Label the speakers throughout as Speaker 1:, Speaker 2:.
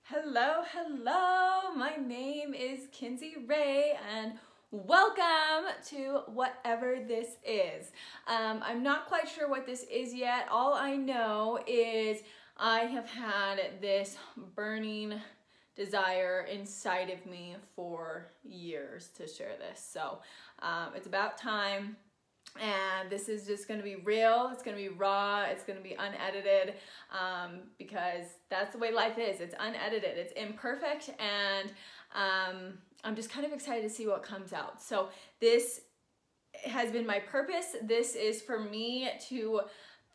Speaker 1: Hello, hello, my name is Kinsey Ray and welcome to whatever this is. I'm not quite sure what this is yet. All I know is I have had this burning desire inside of me for years to share this. So it's about time. And this is just going to be real, it's going to be raw, it's going to be unedited, because that's the way life is. It's unedited, it's imperfect, and I'm just kind of excited to see what comes out. So this has been my purpose. This is for me to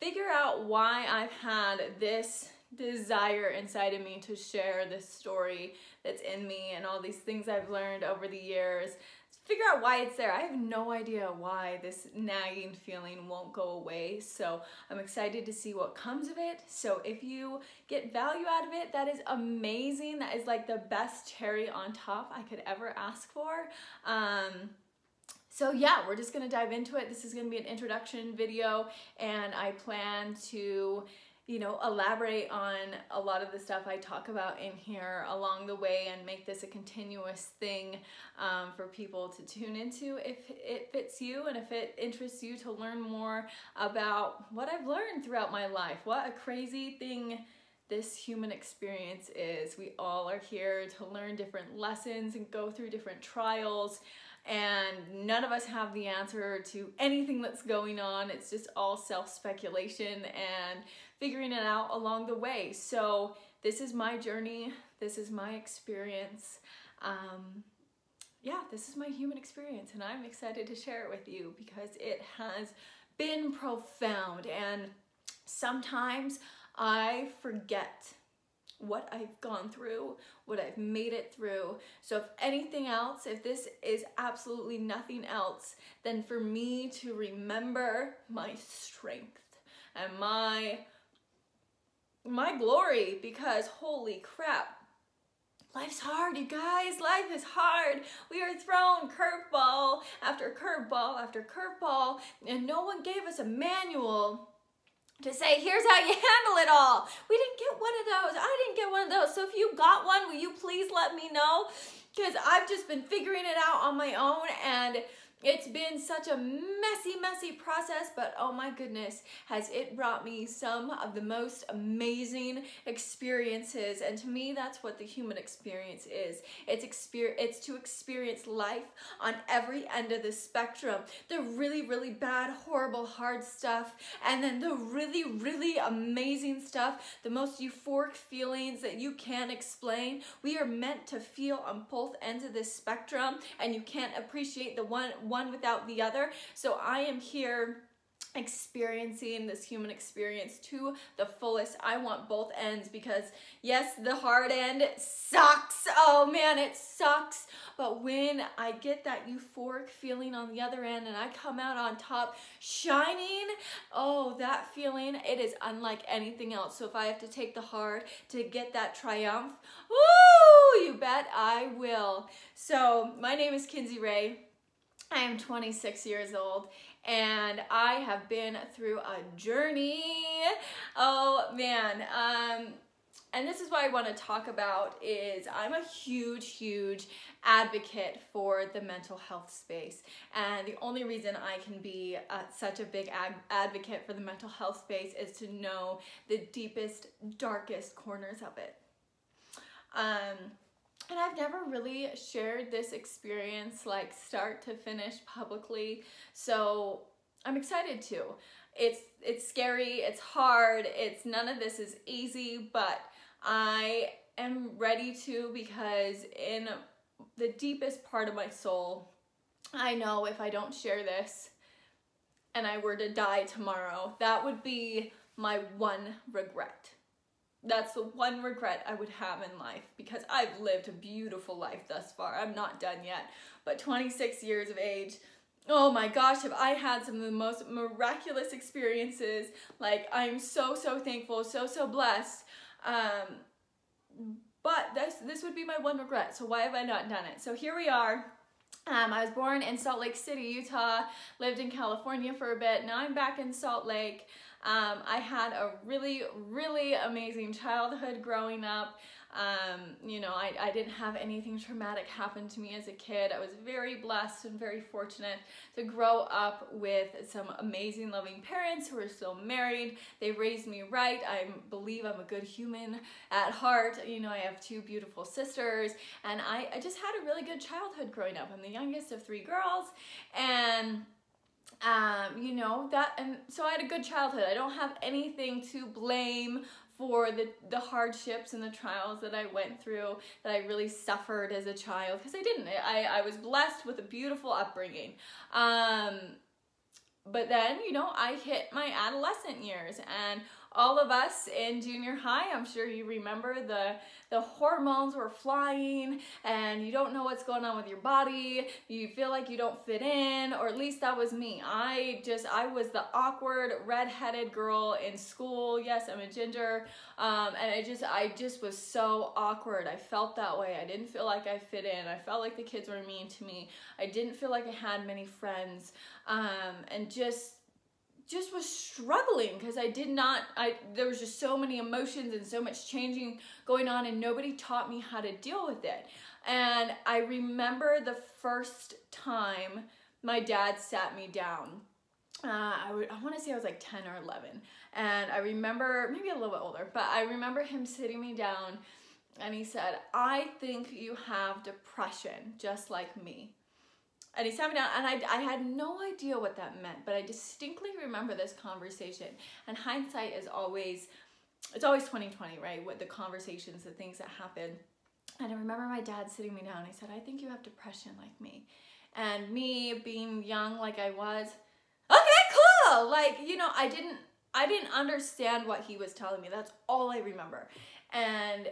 Speaker 1: figure out why I've had this desire inside of me to share this story that's in me and all these things I've learned over the years. Figure out why it's there. I have no idea why this nagging feeling won't go away, so I'm excited to see what comes of it. So if you get value out of it, that is amazing. That is like the best cherry on top I could ever ask for. So yeah, we're just gonna dive into it. This is gonna be an introduction video, and I plan to elaborate on a lot of the stuff I talk about in here along the way and make this a continuous thing for people to tune into if it fits you and if it interests you to learn more about what I've learned throughout my life. What a crazy thing this human experience is. We all are here to learn different lessons and go through different trials, and none of us have the answer to anything that's going on. It's just all self-speculation and figuring it out along the way. So this is my journey. This is my experience. Yeah, this is my human experience, and I'm excited to share it with you because it has been profound, and sometimes I forget what I've gone through, what I've made it through. So if anything else, if this is absolutely nothing else, then for me to remember my strength and my glory, because holy crap, life's hard, you guys. Life is hard. We are thrown curveball after curveball after curveball, and no one gave us a manual to say, here's how you handle it all. We didn't get one of those. I didn't get one of those. So if you got one, will you please let me know? Because I've just been figuring it out on my own, and it's been such a messy process, but oh my goodness, has it brought me some of the most amazing experiences. And to me, that's what the human experience is. It's to experience life on every end of the spectrum. The really bad, horrible, hard stuff, and then the really amazing stuff, the most euphoric feelings that you can't explain. We are meant to feel on both ends of this spectrum, and you can't appreciate the one without the other. So I am here experiencing this human experience to the fullest. I want both ends, because yes, the hard end sucks. Oh man, it sucks. But when I get that euphoric feeling on the other end and I come out on top shining, oh, that feeling, it is unlike anything else. So if I have to take the hard to get that triumph, woo, you bet I will. So my name is Kinsey Ray. I am 26 years old, and I have been through a journey. Oh man, and this is what I want to talk about. Is I'm a huge advocate for the mental health space, and the only reason I can be such a big advocate for the mental health space is to know the deepest, darkest corners of it. And I've never really shared this experience like start to finish publicly, so I'm excited to. It's scary, it's hard, none of this is easy, but I am ready to, because in the deepest part of my soul, I know if I don't share this and I were to die tomorrow, that would be my one regret. That's the one regret I would have in life, because I've lived a beautiful life thus far. I'm not done yet, but 26 years of age, oh my gosh, have I had some of the most miraculous experiences. Like, I'm so thankful, so blessed. But this would be my one regret. So why have I not done it? So here we are. I was born in Salt Lake City, Utah, lived in California for a bit. Now I'm back in Salt Lake. I had a really, really amazing childhood growing up. You know, I didn't have anything traumatic happen to me as a kid. I was very blessed and very fortunate to grow up with some amazing, loving parents who are still married. They raised me right. I believe I'm a good human at heart. You know, I have two beautiful sisters, and I just had a really good childhood growing up. I'm the youngest of three girls, and you know, and so I had a good childhood. I don't have anything to blame for the hardships and the trials that I went through, that I really suffered as a child, because I didn't. I was blessed with a beautiful upbringing. But then, you know, I hit my adolescent years, and all of us in junior high, I'm sure you remember, the hormones were flying, and you don't know what's going on with your body. You feel like you don't fit in, or at least that was me. I was the awkward redheaded girl in school. Yes, I'm a ginger, and I just was so awkward. I felt that way. I didn't feel like I fit in. I felt like the kids were mean to me. I didn't feel like I had many friends, and just was struggling because there was just so many emotions and so much changing going on, and nobody taught me how to deal with it. And I remember the first time my dad sat me down. I want to say I was like 10 or 11. And I remember, maybe a little bit older, but I remember him sitting me down, and he said, "I think you have depression just like me." And he sat me down, and I had no idea what that meant, but I distinctly remember this conversation. And hindsight is always, it's always 20/20, right? With the conversations, the things that happen. And I remember my dad sitting me down. He said, "I think you have depression like me." And me being young like I was, okay, cool. Like, you know, I didn't understand what he was telling me. That's all I remember. And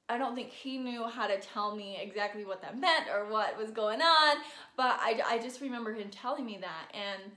Speaker 1: I don't think he knew how to tell me exactly what that meant or what was going on, but I just remember him telling me that. And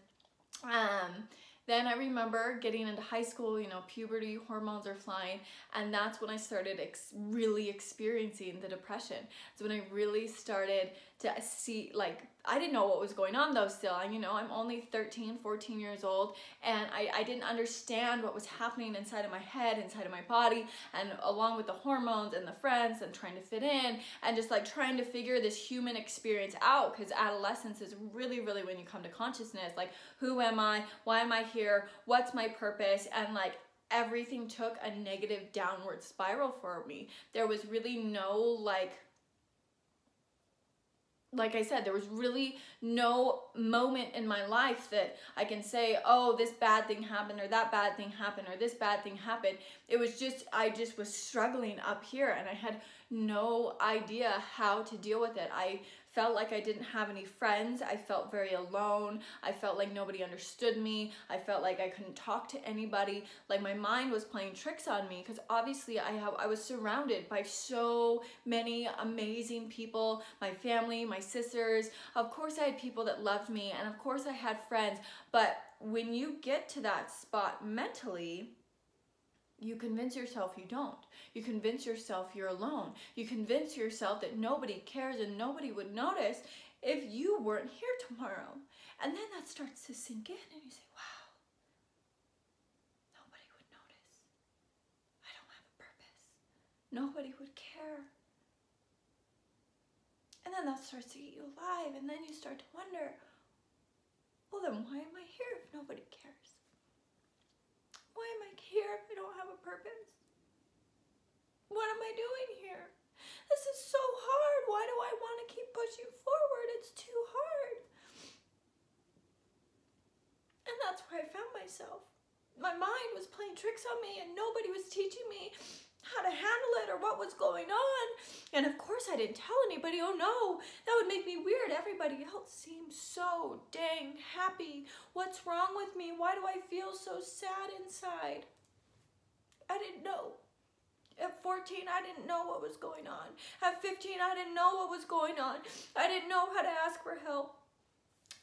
Speaker 1: then I remember getting into high school, you know, puberty, hormones are flying, and that's when I started really experiencing the depression. It's when I really started to see, like, I didn't know what was going on though still. You know, I'm only 13, 14 years old, and I didn't understand what was happening inside of my head, inside of my body, and along with the hormones and the friends and trying to fit in and just like trying to figure this human experience out, because adolescence is really, really when you come to consciousness, like, who am I? Why am I here? What's my purpose? And like, everything took a negative downward spiral for me. There was really no like I said, there was really no moment in my life that I can say, oh, this bad thing happened, or that bad thing happened, or this bad thing happened. It was just, I just was struggling up here, and I had no idea how to deal with it. I felt like I didn't have any friends. I felt very alone. I felt like nobody understood me. I felt like I couldn't talk to anybody. Like my mind was playing tricks on me, because obviously I was surrounded by so many amazing people, my family, my sisters. Of course I had people that loved me, and of course I had friends, but when you get to that spot mentally, you convince yourself you don't. You convince yourself you're alone. You convince yourself that nobody cares and nobody would notice if you weren't here tomorrow. And then that starts to sink in, and you say, wow, nobody would notice. I don't have a purpose. Nobody would care. And then that starts to eat you alive, and then you start to wonder, well, then why am I here if nobody cares? Why am I here if I don't have a purpose? What am I doing here? This is so hard. Why do I want to keep pushing forward? It's too hard. And that's where I found myself. My mind was playing tricks on me, and nobody was teaching me how to handle it or what was going on. And of course I didn't tell anybody. Oh no, that would make me weird. Everybody else seems so dang happy. What's wrong with me? Why do I feel so sad inside? I didn't know. At 14, I didn't know what was going on. At 15, I didn't know what was going on. I didn't know how to ask for help.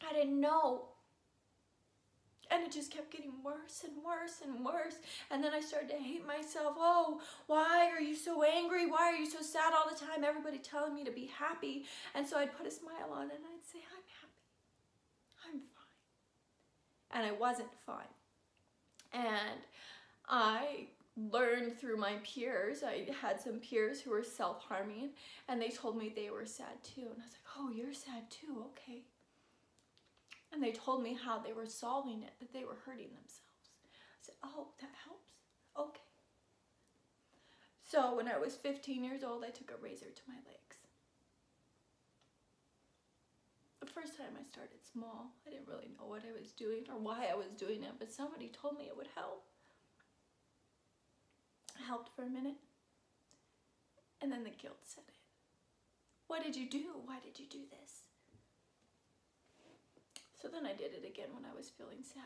Speaker 1: I didn't know. And it just kept getting worse and worse and worse. And then I started to hate myself. Oh, why are you so angry? Why are you so sad all the time? Everybody telling me to be happy. And so I'd put a smile on and I'd say, I'm happy. I'm fine. And I wasn't fine. And I learned through my peers, I had some peers who were self-harming, and they told me they were sad too. And I was like, oh, you're sad too, okay. And they told me how they were solving it, that they were hurting themselves. I said, oh, that helps, okay. So when I was 15 years old, I took a razor to my legs. The first time I started small, I didn't really know what I was doing or why I was doing it, but somebody told me it would help. It helped for a minute, and then the guilt set in. What did you do? Why did you do this? So then I did it again when I was feeling sad,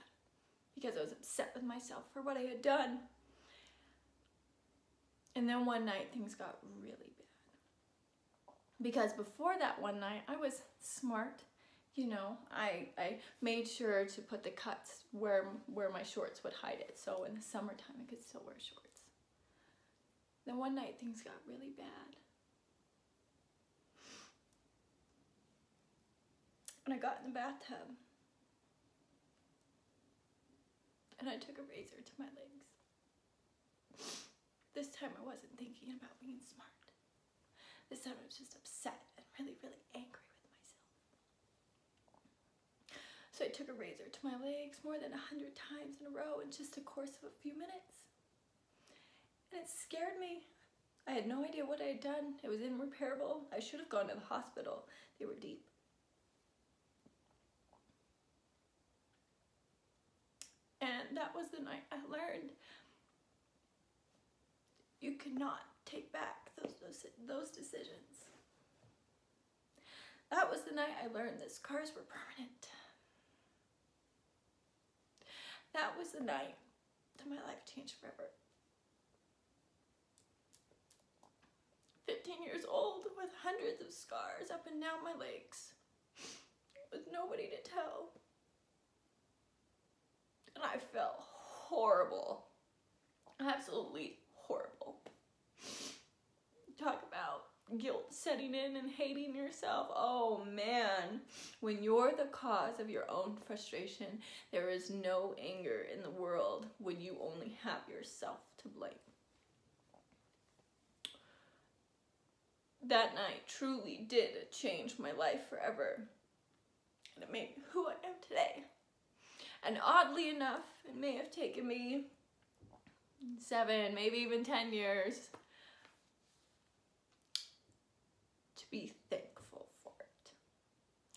Speaker 1: because I was upset with myself for what I had done. And then one night things got really bad. Because before that one night, I was smart. You know, I made sure to put the cuts where my shorts would hide it. So in the summertime, I could still wear shorts. Then one night things got really bad. And I got in the bathtub. And I took a razor to my legs. This time I wasn't thinking about being smart. This time I was just upset and really, really angry with myself. So I took a razor to my legs more than 100 times in a row in just a course of a few minutes. And it scared me. I had no idea what I had done. It was irreparable. I should have gone to the hospital. They were deep. And that was the night I learned you could not take back those decisions. That was the night I learned that scars were permanent. That was the night that my life changed forever. 15 years old with hundreds of scars up and down my legs, with nobody to tell. And I felt horrible. Absolutely horrible. Talk about guilt setting in and hating yourself. Oh man, when you're the cause of your own frustration, there is no anger in the world when you only have yourself to blame. That night truly did change my life forever. And it made me who I am today. And oddly enough, it may have taken me 7, maybe even 10 years to be thankful for it.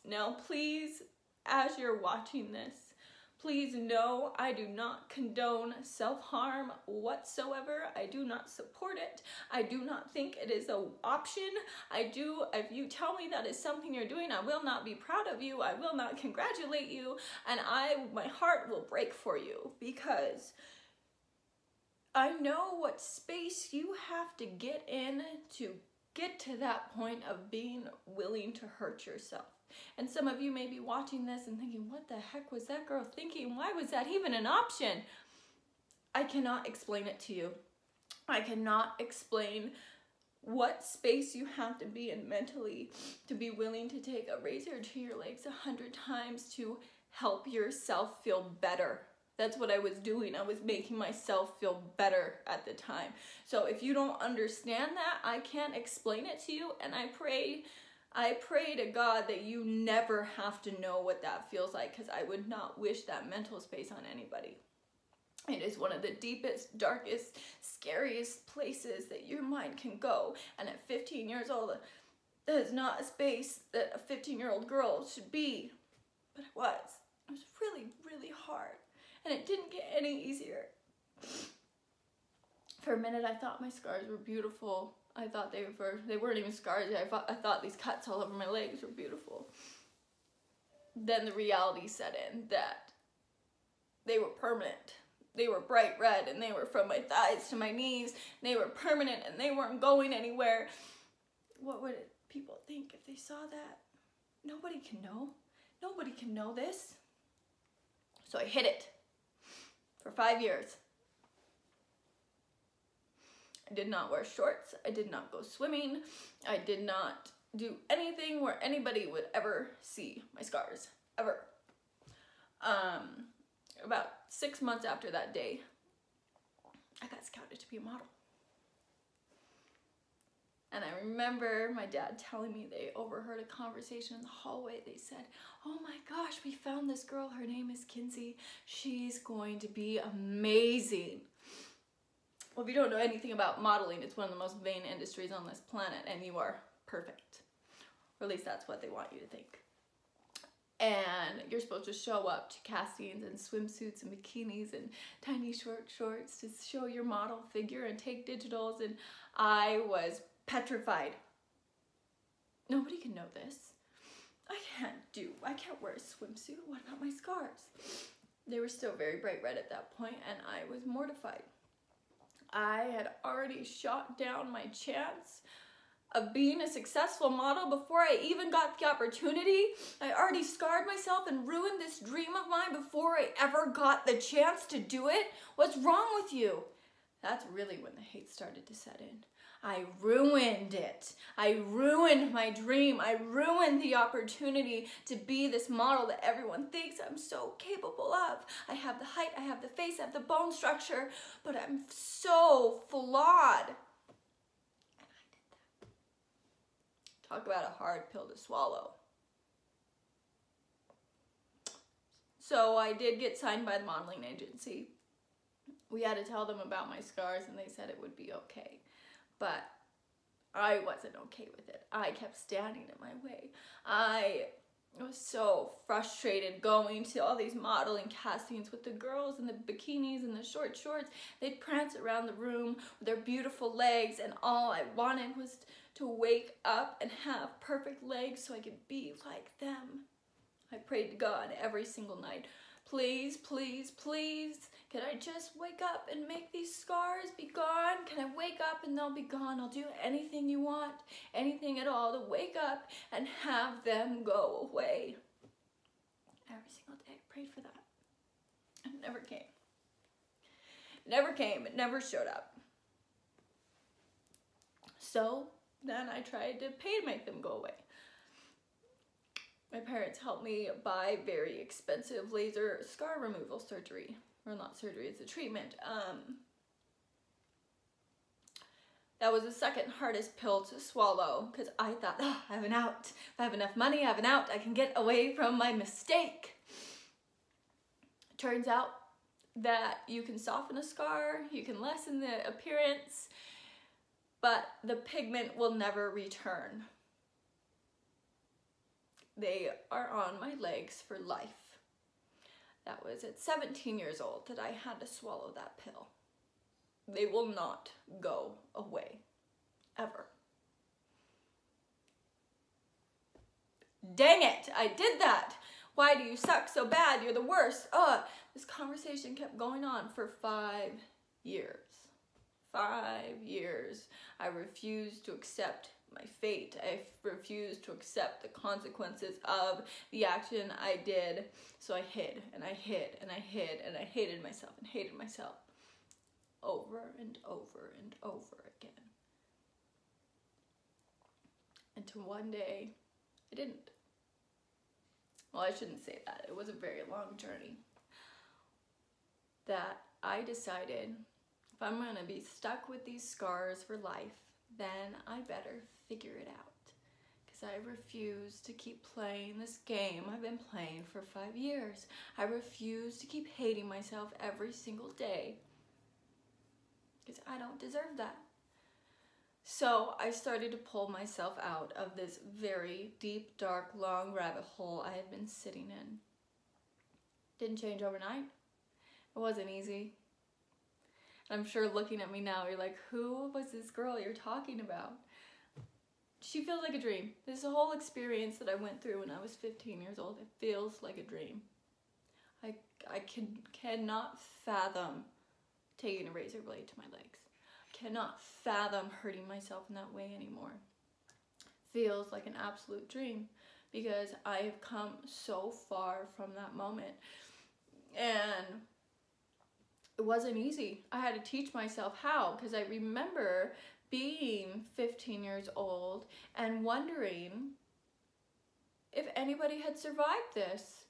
Speaker 1: Now, please, as you're watching this, please know I do not condone self-harm whatsoever. I do not support it. I do not think it is an option. If you tell me that is something you're doing, I will not be proud of you. I will not congratulate you. And my heart will break for you, because I know what space you have to get in to get to that point of being willing to hurt yourself. And some of you may be watching this and thinking, what the heck was that girl thinking? Why was that even an option? I cannot explain it to you. I cannot explain what space you have to be in mentally to be willing to take a razor to your legs 100 times to help yourself feel better. That's what I was doing. I was making myself feel better at the time. So if you don't understand that, I can't explain it to you. And I pray to God that you never have to know what that feels like, because I would not wish that mental space on anybody. It is one of the deepest, darkest, scariest places that your mind can go. And at 15 years old, that is not a space that a 15-year-old girl should be. But it was. It was really, really hard. And it didn't get any easier. For a minute, I thought my scars were beautiful. I thought they weren't even scars. I thought these cuts all over my legs were beautiful. Then the reality set in that they were permanent. They were bright red, and they were from my thighs to my knees. They were permanent, and they weren't going anywhere. What would people think if they saw that? Nobody can know. Nobody can know this. So I hid it for 5 years. I did not wear shorts. I did not go swimming. I did not do anything where anybody would ever see my scars, ever. About 6 months after that day, I got scouted to be a model. And I remember my dad telling me they overheard a conversation in the hallway. They said, "Oh my gosh, we found this girl. Her name is Kinsey. She's going to be amazing." Well, if you don't know anything about modeling, it's one of the most vain industries on this planet, and you are perfect. Or at least that's what they want you to think. And you're supposed to show up to castings in swimsuits and bikinis and tiny short shorts to show your model figure and take digitals, and I was petrified. Nobody can know this. I can't wear a swimsuit. What about my scars? They were still very bright red at that point, and I was mortified. I had already shot down my chance of being a successful model before I even got the opportunity. I already scarred myself and ruined this dream of mine before I ever got the chance to do it. What's wrong with you? That's really when the hate started to set in. I ruined it. I ruined my dream. I ruined the opportunity to be this model that everyone thinks I'm so capable of. I have the height, I have the face, I have the bone structure, but I'm so flawed. And I did that. Talk about a hard pill to swallow. So I did get signed by the modeling agency. We had to tell them about my scars, and they said it would be okay. But I wasn't okay with it. I kept standing in my way. I was so frustrated going to all these modeling castings with the girls in the bikinis and the short shorts. They'd prance around the room with their beautiful legs, and all I wanted was to wake up and have perfect legs so I could be like them. I prayed to God every single night. Please, please, please, can I just wake up and make these scars be gone? Can I wake up and they'll be gone? I'll do anything you want, anything at all to wake up and have them go away. Every single day I prayed for that. It never came. It never came. It never showed up. So then I tried to pay to make them go away. My parents helped me buy very expensive laser scar removal surgery. Or not surgery, it's a treatment. That was the second hardest pill to swallow because I thought, oh, I have an out. If I have enough money, I have an out. I can get away from my mistake. Turns out that you can soften a scar, you can lessen the appearance, but the pigment will never return. They are on my legs for life. That was at 17 years old that I had to swallow that pill. They will not go away, ever. Dang it, I did that. Why do you suck so bad? You're the worst. This conversation kept going on for 5 years. 5 years. I refused to accept my fate. I refused to accept the consequences of the action I did. So I hid and I hid and I hid and I hated myself and hated myself over and over and over again. Until one day, I didn't. Well, I shouldn't say that. It was a very long journey. That I decided if I'm going to be stuck with these scars for life, then I better figure it out. Because I refuse to keep playing this game I've been playing for 5 years. I refuse to keep hating myself every single day. Because I don't deserve that. So I started to pull myself out of this very deep, dark, long rabbit hole I had been sitting in. Didn't change overnight. It wasn't easy. I'm sure looking at me now, you're like, who was this girl you're talking about? She feels like a dream. This whole experience that I went through when I was 15 years old, it feels like a dream. I cannot fathom taking a razor blade to my legs. I cannot fathom hurting myself in that way anymore. Feels like an absolute dream because I have come so far from that moment. And it wasn't easy. I had to teach myself how, because I remember being 15 years old and wondering if anybody had survived this.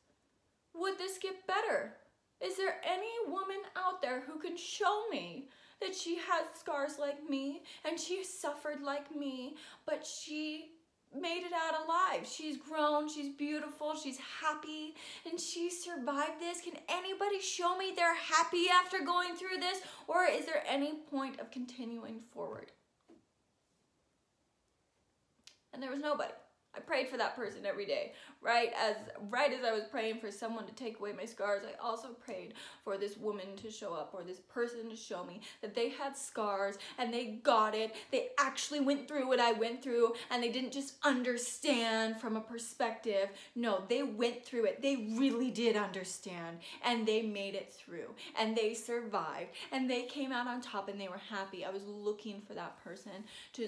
Speaker 1: Would this get better? Is there any woman out there who can show me that she has scars like me and she suffered like me, but she made it out alive? She's grown, she's beautiful, she's happy, and she survived this. Can anybody show me they're happy after going through this? Or is there any point of continuing forward? And there was nobody. I prayed for that person every day. Right as I was praying for someone to take away my scars, I also prayed for this woman to show up, or this person to show me that they had scars and they got it. They actually went through what I went through, and they didn't just understand from a perspective. No, they went through it. They really did understand, and they made it through, and they survived, and they came out on top, and they were happy. I was looking for that person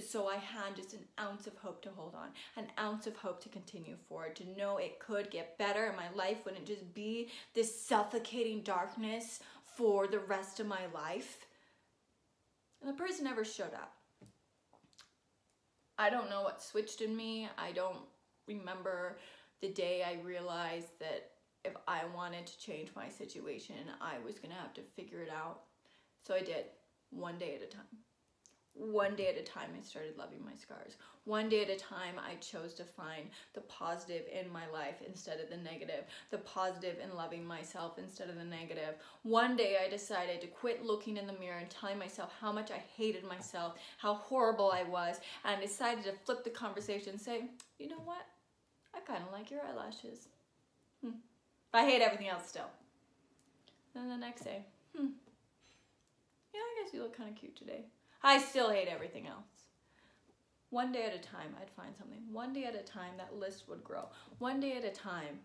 Speaker 1: so I had just an ounce of hope to hold on, an ounce of hope to continue forward, to know it could get better, and my life wouldn't just be this suffocating darkness for the rest of my life. And the person never showed up. I don't know what switched in me. I don't remember the day I realized that if I wanted to change my situation, I was gonna have to figure it out. So I did, one day at a time. One day at a time, I started loving my scars. One day at a time, I chose to find the positive in my life instead of the negative, the positive in loving myself instead of the negative. One day, I decided to quit looking in the mirror and telling myself how much I hated myself, how horrible I was, and I decided to flip the conversation and say, you know what? I kind of like your eyelashes. But I hate everything else still. Then the next day, yeah, I guess you look kind of cute today. I still hate everything else. One day at a time, I'd find something. One day at a time, that list would grow. One day at a time,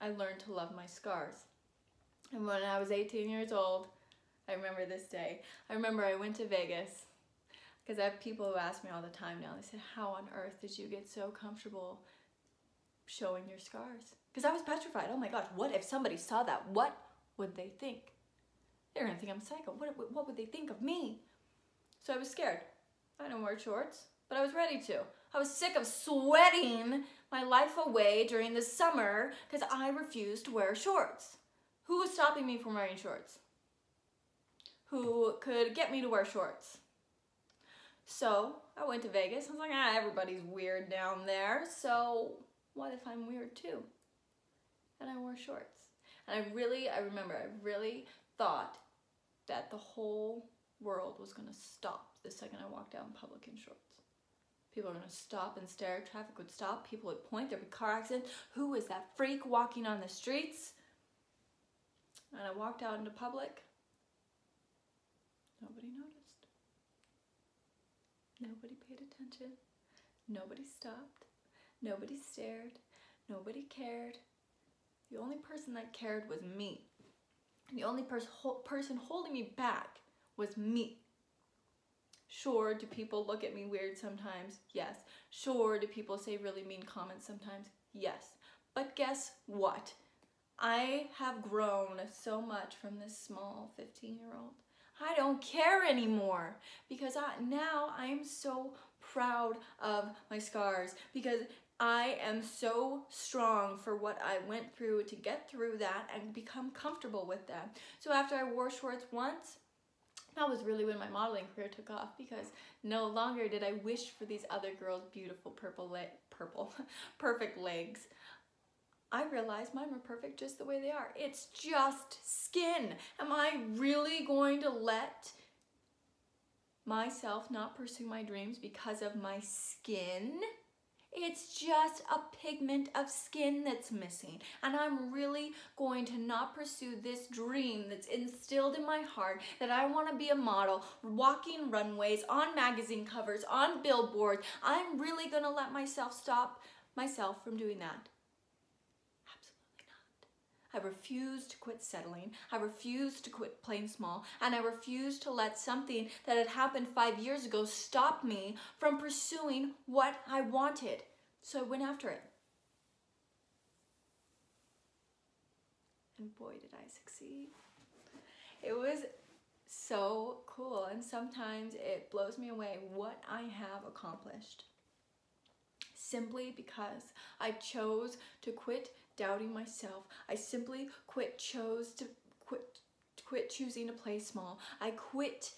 Speaker 1: I learned to love my scars. And when I was 18 years old, I remember this day. I remember I went to Vegas, because I have people who ask me all the time now. They said, how on earth did you get so comfortable showing your scars? Because I was petrified. Oh my gosh, what if somebody saw that? What would they think? They're going to think I'm psycho. What would they think of me? So I was scared. I didn't wear shorts, but I was ready to. I was sick of sweating my life away during the summer because I refused to wear shorts. Who was stopping me from wearing shorts? Who could get me to wear shorts? So I went to Vegas. I was like, everybody's weird down there, so what if I'm weird too? And I wore shorts. And I remember I really thought that the whole world was going to stop the second I walked out in public in shorts. People were going to stop and stare. Traffic would stop. People would point. There'd be car accidents. Who was that freak walking on the streets? And I walked out into public. Nobody noticed. Nobody paid attention. Nobody stopped. Nobody stared. Nobody cared. The only person that cared was me. The only person holding me back was me. Sure, do people look at me weird sometimes? Yes. Sure, do people say really mean comments sometimes? Yes. But guess what? I have grown so much from this small 15-year-old. I don't care anymore, because now I am so proud of my scars, because I am so strong for what I went through to get through that and become comfortable with that. So after I wore shorts once, that was really when my modeling career took off, because no longer did I wish for these other girls' beautiful perfect legs. I realized mine were perfect just the way they are. It's just skin. Am I really going to let myself not pursue my dreams because of my skin? It's just a pigment of skin that's missing. And I'm really going to not pursue this dream that's instilled in my heart, that I want to be a model, walking runways, on magazine covers, on billboards. I'm really going to let myself stop myself from doing that? Absolutely not. I refuse to quit settling. I refuse to quit playing small. And I refuse to let something that had happened 5 years ago stop me from pursuing what I wanted. So I went after it. And boy, did I succeed. It was so cool. And sometimes it blows me away what I have accomplished. Simply because I chose to quit doubting myself. I simply chose to quit choosing to play small. I quit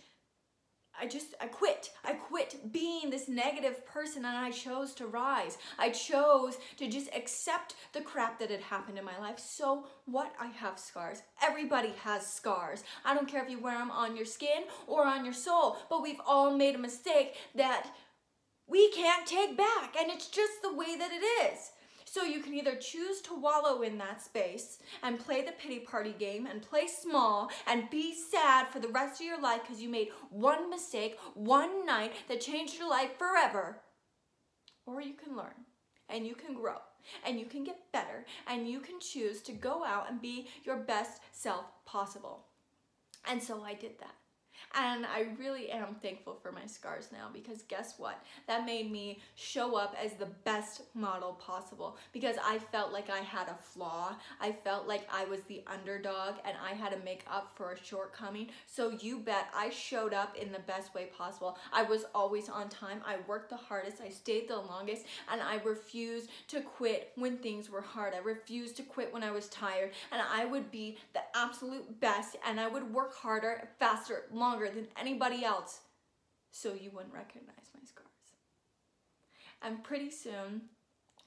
Speaker 1: being this negative person, and I chose to rise. I chose to just accept the crap that had happened in my life. So what? I have scars. Everybody has scars. I don't care if you wear them on your skin or on your soul, but we've all made a mistake that we can't take back, and it's just the way that it is. So you can either choose to wallow in that space and play the pity party game and play small and be sad for the rest of your life because you made one mistake, one night that changed your life forever. Or you can learn and you can grow and you can get better and you can choose to go out and be your best self possible. And so I did that. And I really am thankful for my scars now, because guess what? That made me show up as the best model possible, because I felt like I had a flaw. I felt like I was the underdog and I had to make up for a shortcoming. So you bet I showed up in the best way possible. I was always on time. I worked the hardest. I stayed the longest, and I refused to quit when things were hard. I refused to quit when I was tired, and I would be the absolute best, and I would work harder, faster, longer than anybody else, so you wouldn't recognize my scars. And pretty soon,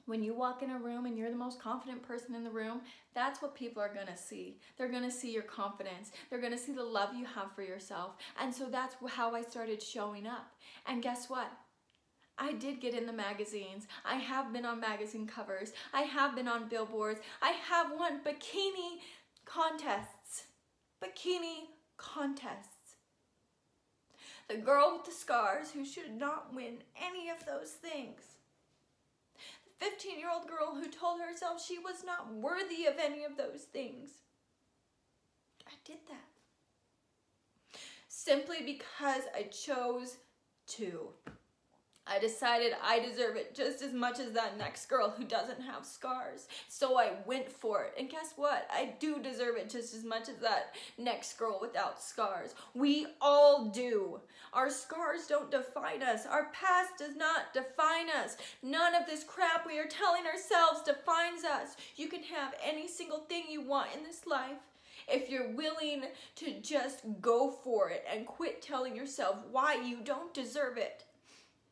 Speaker 1: when you walk in a room and you're the most confident person in the room, that's what people are gonna see. They're gonna see your confidence. They're gonna see the love you have for yourself. And so that's how I started showing up. And guess what? I did get in the magazines. I have been on magazine covers. I have been on billboards. I have won bikini contests. Bikini contests. The girl with the scars who should not win any of those things. The 15-year-old girl who told herself she was not worthy of any of those things. I did that. Simply because I chose to. I decided I deserve it just as much as that next girl who doesn't have scars. So I went for it. And guess what? I do deserve it just as much as that next girl without scars. We all do. Our scars don't define us. Our past does not define us. None of this crap we are telling ourselves defines us. You can have any single thing you want in this life if you're willing to just go for it and quit telling yourself why you don't deserve it.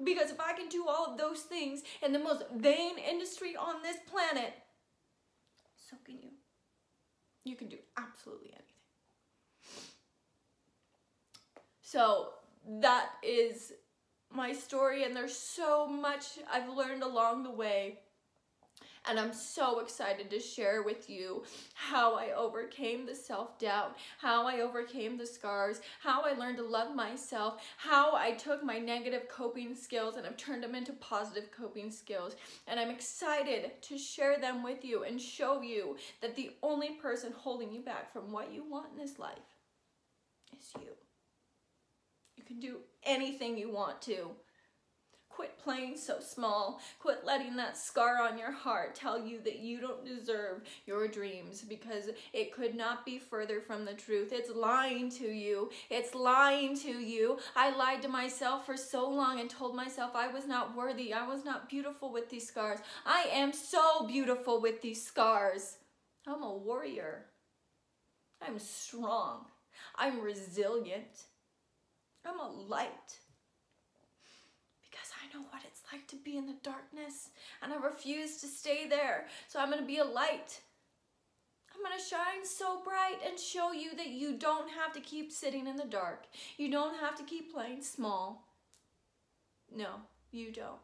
Speaker 1: Because if I can do all of those things in the most vain industry on this planet, so can you. You can do absolutely anything. So that is my story, and there's so much I've learned along the way. And I'm so excited to share with you how I overcame the self-doubt, how I overcame the scars, how I learned to love myself, how I took my negative coping skills and have turned them into positive coping skills. And I'm excited to share them with you and show you that the only person holding you back from what you want in this life is you. You can do anything you want to. Quit playing so small. Quit letting that scar on your heart tell you that you don't deserve your dreams, because it could not be further from the truth. It's lying to you. It's lying to you. I lied to myself for so long and told myself I was not worthy. I was not beautiful with these scars. I am so beautiful with these scars. I'm a warrior. I'm strong. I'm resilient. I'm a light. I know what it's like to be in the darkness, and I refuse to stay there. So I'm going to be a light. I'm going to shine so bright and show you that you don't have to keep sitting in the dark. You don't have to keep playing small. No, you don't.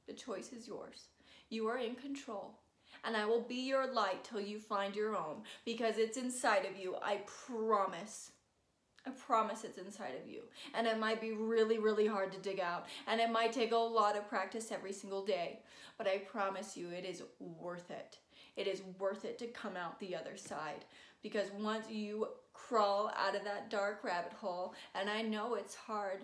Speaker 1: The choice is yours. You are in control, and I will be your light till you find your own, because it's inside of you. I promise. I promise it's inside of you. And it might be really, really hard to dig out. And it might take a lot of practice every single day. But I promise you, it is worth it. It is worth it to come out the other side. Because once you crawl out of that dark rabbit hole, and I know it's hard.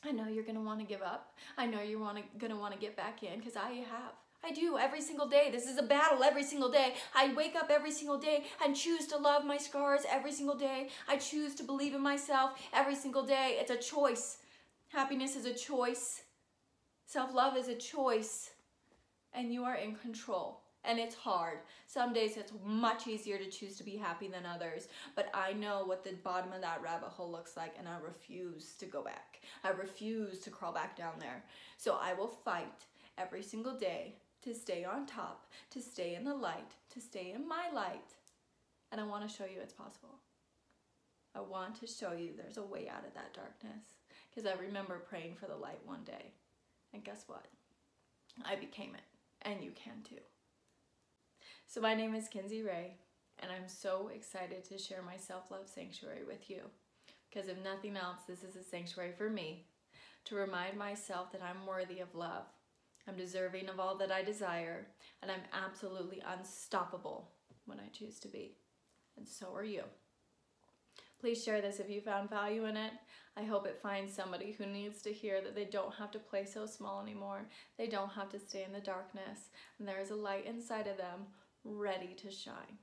Speaker 1: I know you're going to want to give up. I know you're going to want to get back in, because I have. I do every single day. This is a battle every single day. I wake up every single day and choose to love my scars every single day. I choose to believe in myself every single day. It's a choice. Happiness is a choice. Self-love is a choice. And you are in control And it's hard. Some days it's much easier to choose to be happy than others, but I know what the bottom of that rabbit hole looks like, and I refuse to go back. I refuse to crawl back down there. So I will fight every single day to stay on top, to stay in the light, to stay in my light. And I want to show you it's possible. I want to show you there's a way out of that darkness, because I remember praying for the light one day. And guess what? I became it, and you can too. So my name is Kinsey Ray, and I'm so excited to share my self-love sanctuary with you, because if nothing else, this is a sanctuary for me to remind myself that I'm worthy of love. I'm deserving of all that I desire, and I'm absolutely unstoppable when I choose to be. And so are you. Please share this if you found value in it. I hope it finds somebody who needs to hear that they don't have to play so small anymore. They don't have to stay in the darkness. And there is a light inside of them ready to shine.